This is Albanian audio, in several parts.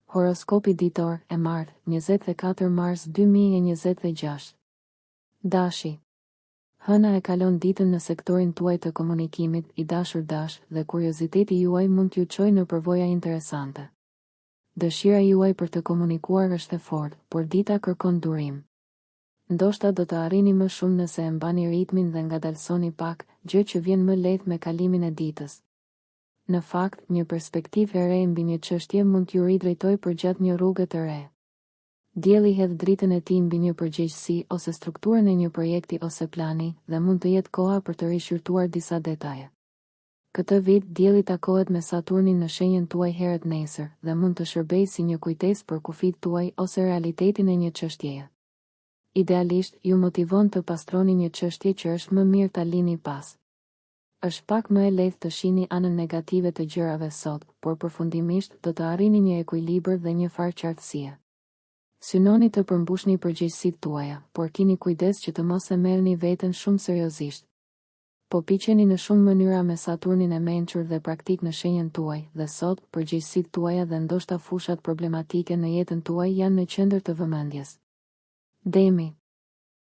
Horoskopi ditor e martë, 24 mars 2026. Dashi. Hëna e kalon ditën në sektorin tuaj të komunikimit, i dashur dash, dhe kurioziteti juaj mund t'ju çojë në përvoja interesante. Dëshira juaj për të komunikuar është e fortë, por dita kërkon durim. Ndoshta do të arrini më shumë nëse e mbani ritmin dhe ngadalsoni pak, gjë që vjen më lehtë me kalimin e ditës. Në fakt, një perspektivë e re mbi një çështje mund t'ju ridrejtojë përgjatë një rruge të re. Dielli hedh dritën e tij mbi një përgjegjësi ose strukturën e një projekti ose plani, dhe mund të jetë koha për të rishqyrtuar disa detaje. Këtë vit, dielli takohet me Saturnin në shenjën tuaj herët nesër, dhe mund të shërbejë si një kujtesë për kufijtë tuaj ose realitetin e një çështjeje. Idealisht, ju motivon të pastroni një çështje që është më mirë ta lini pas. Është pak më e lehtë të shihni anën negative të gjërave sot, por përfundimisht do të arrini një ekuilibër dhe një farë qartësie. Synoni të përmbushni përgjegjësitë tuaja, por keni kujdes që të mos e merrni veten shumë seriozisht. Po piqeni në shumë mënyra me Saturnin e mençur dhe praktik në shenjën tuaj, dhe sot, përgjegjësitë tuaja dhe ndoshta fushat problematike në jetën tuaj janë në qendër të vëmendjes. Demi.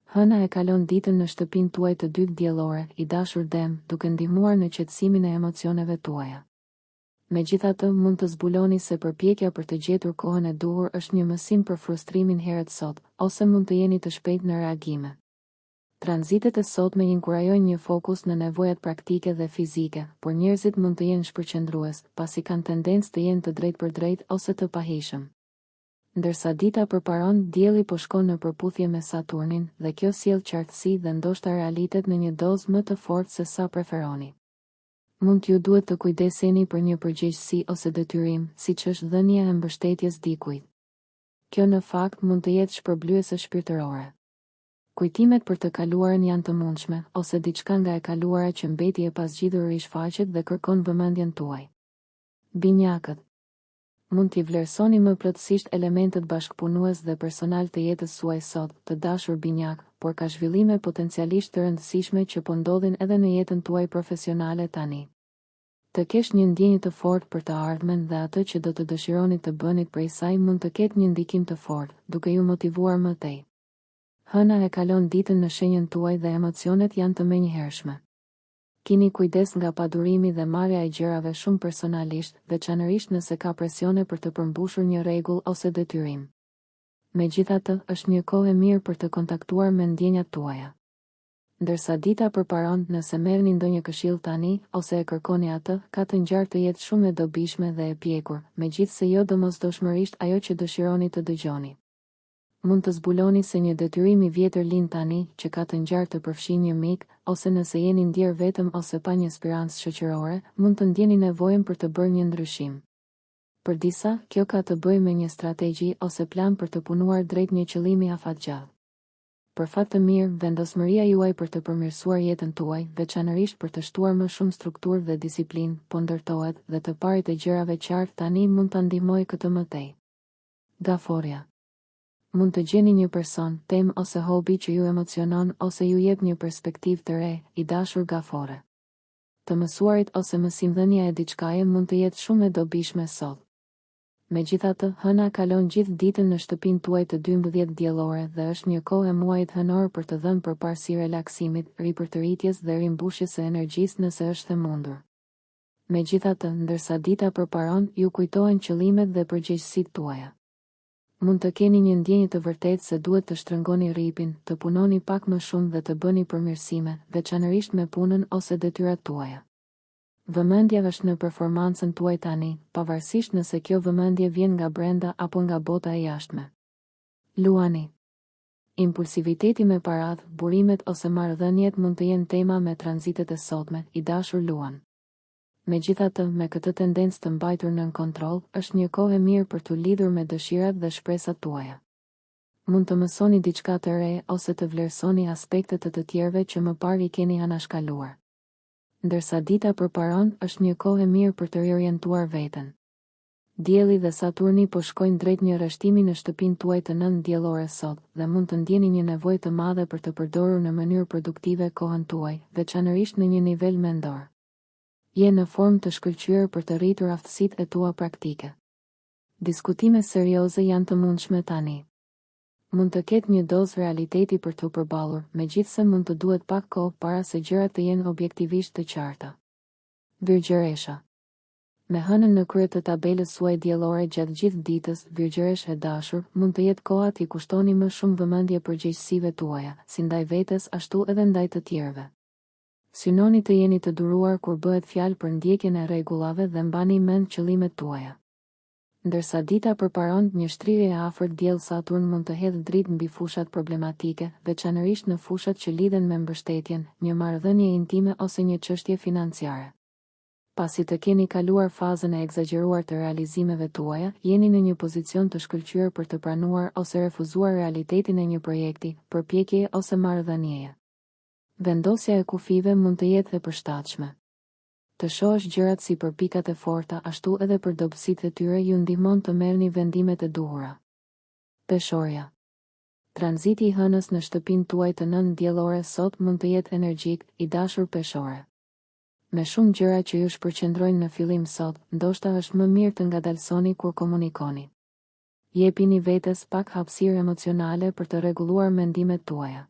Hëna e kalon ditën në shtëpinë tuaj të dytë diellore, i dashur Dem, duke ndihmuar në qetësimin e emocioneve tuaja. Megjithatë, mund të zbuloni se përpjekja për të gjetur kohën e duhur është një mësim për frustrimin herët sot, ose mund të jeni të shpejtë në reagime. Tranzitet e sotme inkurajojnë një fokus në nevojat praktike dhe fizike, por njerëzit mund të jenë shpërqendrues, pasi kanë tendencë të jenë të drejtë për drejtë ose të pahishëm. Ndërsa dita përparon, dielli po shkon në përputhje me Saturnin, dhe kjo sjell qartësi dhe ndoshta realitet në një dozë më të fortë se sa preferoni. Mund t'ju duhet të kujdeseni për një përgjegjësi ose detyrim, siç është dhënia e mbështetjes dikujt. Kjo në fakt mund të jetë shpërblyese shpirtërore. Kujtimet për të kaluarën janë të mundshme, ose diçka nga e kaluara që mbeti e pasgjidhur rishfaqet dhe kërkon vëmendjen tuaj. Binjakët. Mund t'i vlerësoni më plotësisht elementet bashkëpunues dhe personal të jetës suaj sot, të dashur binjak, por ka zhvillime potencialisht të rëndësishme që po ndodhin edhe në jetën tuaj profesionale tani. Të kesh një ndjenjë të fortë për të ardhmen dhe atë që do të dëshironi të bënit prej saj mund të ketë një ndikim të fortë, duke ju motivuar më tej. Hëna e kalon ditën në shenjën tuaj dhe emocionet janë të menjëhershme. Kini kujdes nga padurimi dhe marrja e gjërave shumë personalisht, veçanërisht nëse ka presione për të përmbushur një rregull ose detyrim. Megjithatë, është një kohë e mirë për të kontaktuar me ndjenjat tuaja. Ndërsa dita përparon, nëse merrni ndonjë këshill tani ose e kërkoni atë, ka të ngjarë të jetë shumë e dobishme dhe e pjekur, megjithse jo domosdoshmërisht ajo që dëshironi të dëgjoni. Mund të zbuloni se një detyrim i vjetër lind tani, që ka të ngjarë të përfshin një mik, ose nëse jeni ndjer vetëm ose pa një spirancë shoqërore, mund të ndjeni nevojën për të bërë një ndryshim. Për disa, kjo ka të bëjë me një strategji ose plan për të punuar drejt një qëllimi afatgjallë. Për fat të mirë, vendosmëria juaj për të përmirësuar jetën tuaj, veçanërisht për të shtuar më shumë strukturë dhe disiplinë, po ndërtohet, dhe të parit e gjërave qartë tani mund ta ndihmojë këtë më tej. Gaforja. Mund të gjeni një person, temë ose hobi që ju emocionon ose ju jep një perspektivë të re, i dashur gafore. Të mësuarit ose mësimdhënia e diçkaje mund të jetë shumë e dobishme sot. Megjithatë, hëna kalon gjithë ditën në shtëpinë tuaj të 12 diellore dhe është një kohë e muajit hënor për të dhënë përparësi relaksimit, ripërtëritjes dhe rimbushjes së energjisë nëse është e mundur. Megjithatë, ndërsa dita përparon, ju kujtohen qëllimet dhe përgjegjësitë tuaja. Mund të keni një ndjenjë të vërtetë se duhet të shtrëngoni rripin, të punoni pak më shumë dhe të bëni përmirësime, veçanërisht me punën ose detyrat tuaja. Vëmendja është në performancën tuaj tani, pavarësisht nëse kjo vëmendje vjen nga brenda apo nga bota e jashtme. Luani. Impulsiviteti me paratë, burimet ose marrëdhëniet mund të jenë tema me tranzitet e sotme, i dashur Luan. Megjithatë, me këtë tendencë të mbajtur nën kontroll, është një kohë e mirë për t'u lidhur me dëshirat dhe shpresat tuaja. Mund të mësoni diçka të re ose të vlerësoni aspektet të tjerëve që më parë i keni anashkaluar. Ndërsa dita përparon, është një kohë e mirë për të riorientuar veten. Dielli dhe Saturni po shkojnë drejt një rreshtimi në shtëpinë tuaj të 9 diellore sot, dhe mund të ndjeni një nevojë të madhe për të përdorur në mënyrë produktive kohën tuaj, veçanërisht në një nivel mendor. Je në formë të shkëlqyer për të rritur aftësitë e tua praktike. Diskutime serioze janë të mundshme tani. Mund të ketë një dozë realiteti për të përballur, megjithse mund të duhet pak kohë para se gjërat të jenë objektivisht të qarta. Virgjëresha. Me hënën në krye të tabelës suaj diellore gjatë gjithë ditës, virgjëresh e dashur, mund të jetë koha t'i kushtoni më shumë vëmendje përgjegjësive tuaja, si ndaj vetes ashtu edhe ndaj të tjerëve. Synoni të jeni të duruar kur bëhet fjalë për ndjekjen e rregullave dhe mbani mend qëllimet tuaja. Ndërsa dita përparon, një shtrirje e afërt diell Saturn mund të hedhë dritë mbi fushat problematike, veçanërisht në fushat që lidhen me mbështetjen, një marrëdhënie intime ose një çështje financiare. Pasi të keni kaluar fazën e egzageruar të realizimeve tuaja, jeni në një pozicion të shkëlqyer për të pranuar ose refuzuar realitetin e një projekti, përpjekjeje ose marrëdhënieje. Vendosja e kufive mund të jetë e përshtatshme. Të shohësh gjërat si për pikat e forta, ashtu edhe për dobësitë e tyre ju ndihmon të merrni vendimet e duhura. Peshorja. Tranziti i hënës në shtëpinë tuaj të nëntë diellore sot mund të jetë energjik, i dashur peshore. Me shumë gjëra që ju shpërqendrojnë në fillim sot, ndoshta është më mirë të ngadalsoni kur komunikoni. Jepini vetes pak hapësirë emocionale për të rregulluar mendimet tuaja.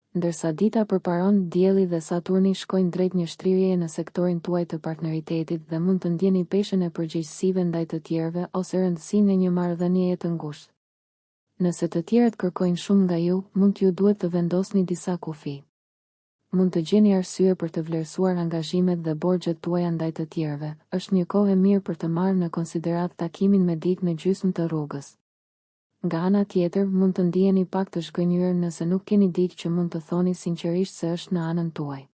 Ndërsa dita përparon, dielli dhe Saturni shkojnë drejt një shtrirjeje në sektorin tuaj të partneritetit dhe mund të ndjeni peshën e përgjegjësive ndaj të tjerëve ose rëndësinë e një marrëdhënieje të ngushtë. Nëse të tjerët kërkojnë shumë nga ju, mund t'ju duhet të vendosni disa kufi. Mund të gjeni arsye për të vlerësuar angazhimet dhe borxhet tuaja ndaj të tjerëve. Është një kohë e mirë për të marrë në konsiderat takimin me dikë në gjysmë të rrugës. Nga ana tjetër, mund të ndiheni pak të zhgënjur nëse nuk keni dikë që mund të thoni sinqerisht se është në anën tuaj.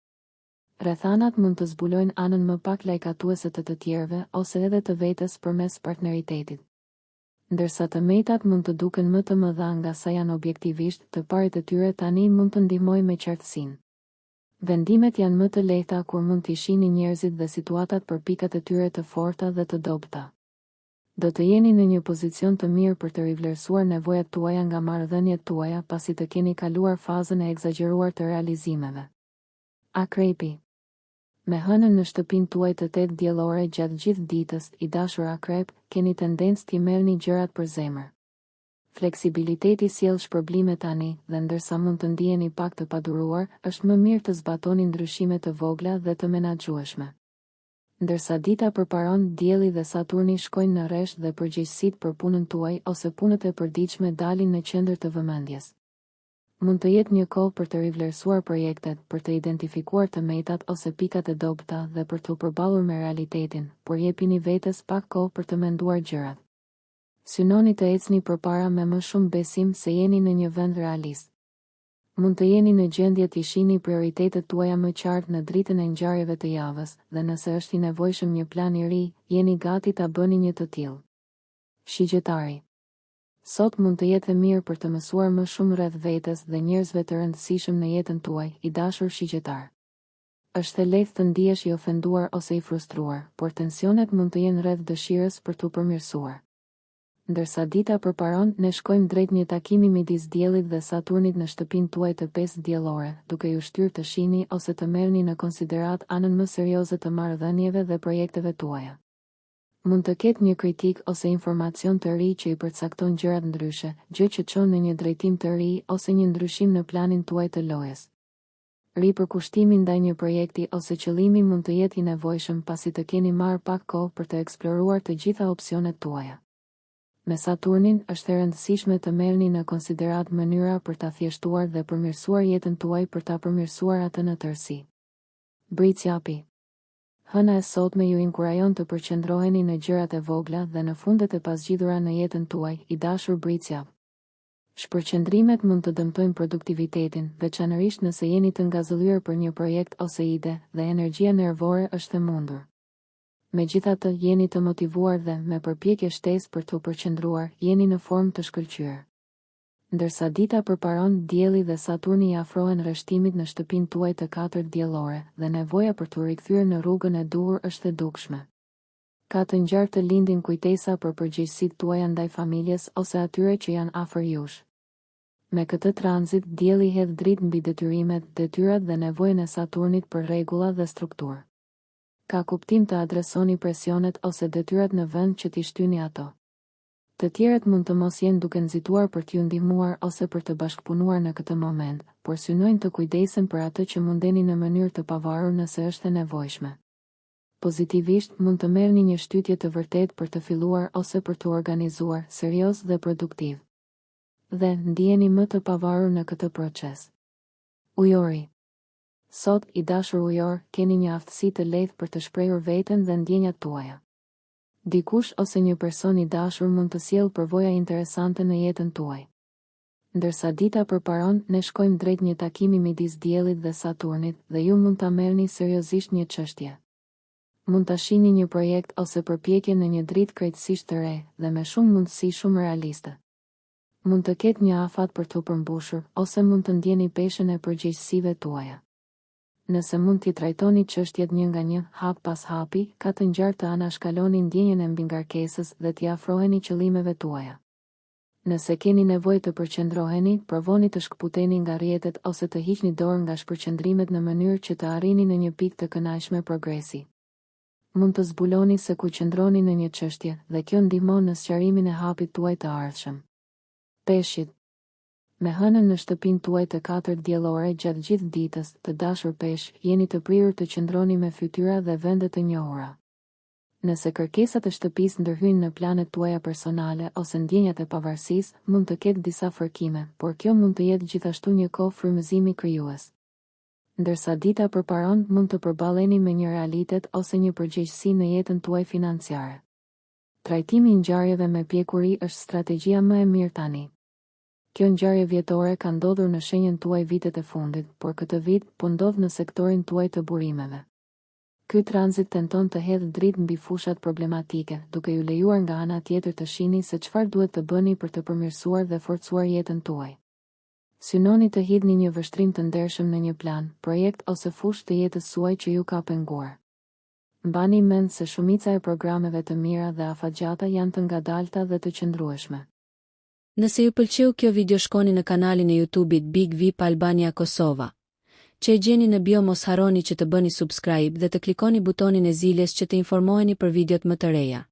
Rrethanat mund të zbulojnë anën më pak lajkatuese të tjerëve ose edhe të vetes përmes partneritetit. Ndërsa të metat mund të duken më të mëdha nga sa janë objektivisht, të parit e tyre tani mund të ndihmojnë me qartësinë. Vendimet janë më të lehta kur mund t'i shihni njerëzit dhe situatat për pikat e tyre të forta dhe të dobëta. Do të jeni në një pozicion të mirë për të rivlerësuar nevojat tuaja nga marrëdhëniet tuaja pasi të keni kaluar fazën e egzageruar të realizimeve. Akrepi. Me hënën në shtëpinë tuaj të 8 diellore gjatë gjithë ditës, i dashur akrep, keni tendencë t'i merrni gjërat për zemër. Fleksibiliteti sjell shpërblime tani, dhe ndërsa mund të ndiheni pak të paduruar, është më mirë të zbatoni ndryshime të vogla dhe të menaxhueshme. Ndërsa dita përparon, dielli dhe Saturni shkojnë në rresht dhe përgjegjësitë për punën tuaj ose punët e përditshme dalin në qendër të vëmendjes. Mund të jetë një kohë për të rivlerësuar projektet, për të identifikuar të metat ose pikat e dobëta dhe për të përballur me realitetin, por jepini vetes pak kohë për të menduar gjërat. Synoni të ecni përpara me më shumë besim se jeni në një vend realist. Mund të jeni në gjendje të shihni prioritetet tuaja më qartë në dritën e ngjarjeve të javës, dhe nëse është i nevojshëm një plan i ri, jeni gati ta bëni një të tillë. Shigjetari. Sot mund të jetë e mirë për të mësuar më shumë rreth vetes dhe njerëzve të rëndësishëm në jetën tuaj, i dashur shigjetar. Është e lehtë të ndihesh i ofenduar ose i frustruar, por tensionet mund të jenë rreth dëshirës për t'u përmirësuar. Ndërsa dita përparon, ne shkojmë drejt një takimi midis diellit dhe Saturnit në shtëpinë tuaj të 5 diellore, duke ju shtyrë të shihni ose të merrni në konsiderat anën më serioze të marrëdhënieve dhe projekteve tuaja. Mund të ketë një kritik ose informacion të ri që i përcakton gjërat ndryshe, gjë që çon në një drejtim të ri ose një ndryshim në planin tuaj të lojës. Ripërkushtimi ndaj një projekti ose qëllimi mund të jetë i nevojshëm pasi të keni marrë pak kohë për të eksploruar të gjitha opsionet tuaja. Me Saturnin është e rëndësishme të merrni në konsiderat mënyra për ta thjeshtuar dhe përmirësuar jetën tuaj për ta përmirësuar atë në tërësi. Bricjapi. Hëna e sotme ju inkurajon të përqendroheni në gjërat e vogla dhe në fundet e pasgjidhura në jetën tuaj, i dashur bricjap. Shpërqendrimet mund të dëmtojnë produktivitetin, veçanërisht nëse jeni të ngazëllyer për një projekt ose ide, dhe energjia nervore është e mundur. Megjithatë, jeni të motivuar dhe, me përpjekje shtesë për të përqendruar, jeni në formë të shkëlqyer. Ndërsa dita përparon, dielli dhe Saturni i afrohen rreshtimit në shtëpinë tuaj të 4 diellore, dhe nevoja për t'u rikthyer në rrugën e duhur është e dukshme. Ka të ngjarë të lindin kujtesa për përgjegjësitë tuaja ndaj familjes ose atyre që janë afër jush. Me këtë tranzit, dielli hedh dritë mbi detyrimet, detyrat dhe nevojën e Saturnit për rregulla dhe strukturë. Ka kuptim të adresoni presionet ose detyrat në vend që t'i shtyni ato. Të tjerët mund të mos jenë duke nxituar për t'ju ndihmuar ose për të bashkëpunuar në këtë moment, por synojnë të kujdesen për atë që mundeni në mënyrë të pavarur nëse është e nevojshme. Pozitivisht, mund të merrni një shtytje të vërtetë për të filluar ose për të organizuar, serioz dhe produktiv. Dhe ndiheni më të pavarur në këtë proces. Ujori. Sot, i dashur ujor, keni një aftësi të lehtë për të shprehur veten dhe ndjenjat tuaja. Dikush ose një person i dashur mund të sjellë përvoja interesante në jetën tuaj. Ndërsa dita përparon, ne shkojmë drejt një takimi midis Diellit dhe Saturnit dhe ju mund ta merrni seriozisht një çështje. Mund ta shihni një projekt ose përpjekje në një dritë krejtësisht të re dhe me shumë mundësi shumë realiste. Mund të ketë një afat për të përmbushur ose mund të ndjeni peshën e përgjegjësive tuaja. Nëse mund t'i trajtoni çështjet një nga një, hap pas hapi, ka të ngjarë të anashkaloni ndjenjen e mbingarkesës dhe t'i afroheni qëllimeve tuaja. Nëse keni nevojë të përqendroheni, provoni të shkputeni nga rrjetet ose të hiqni dorë nga shpërqendrimet në mënyrë që të arrini në një pikë të kënaqshme progresi. Mund të zbuloni se ku qëndroni në një çështje dhe kjo ndihmon në sqarimin e hapit tuaj të ardhshëm. Peshqit. Me hënën në shtëpinë tuaj të 4 diellore gjatë gjithë ditës, të dashur peshq, jeni të prirur të qëndroni me fytyra dhe vende të njohura. Nëse kërkesat e shtëpisë ndërhyjnë në planet tuaja personale ose ndjenjat e pavarësisë, mund të ketë disa fërkime, por kjo mund të jetë gjithashtu një kohë frymëzimi krijues. Ndërsa dita përparon, mund të përballeni me një realitet ose një përgjegjësi në jetën tuaj financiare. Trajtimi i ngjarjeve me pjekuri është strategjia më e mirë tani. Kjo ngjarje vjetore ka ndodhur në shenjën tuaj vitet e fundit, por këtë vit po ndodh në sektorin tuaj të burimeve. Ky tranzit tenton të hedhë dritë mbi fushat problematike, duke ju lejuar nga ana tjetër të shihni se çfarë duhet të bëni për të përmirësuar dhe forcuar jetën tuaj. Synoni të hidhni një vështrim të ndershëm në një plan, projekt ose fushë të jetës suaj që ju ka penguar. Mbani mend se shumica e programeve të mira dhe afatgjata janë të ngadalta dhe të qëndrueshme. Nëse ju pëlqeu kjo video, shkoni në kanalin e YouTube-it Big VIP Albania Kosova, që e gjeni në bio. Mos harroni që të bëni subscribe dhe të klikoni butonin e ziljes që të informoheni për videot më të reja.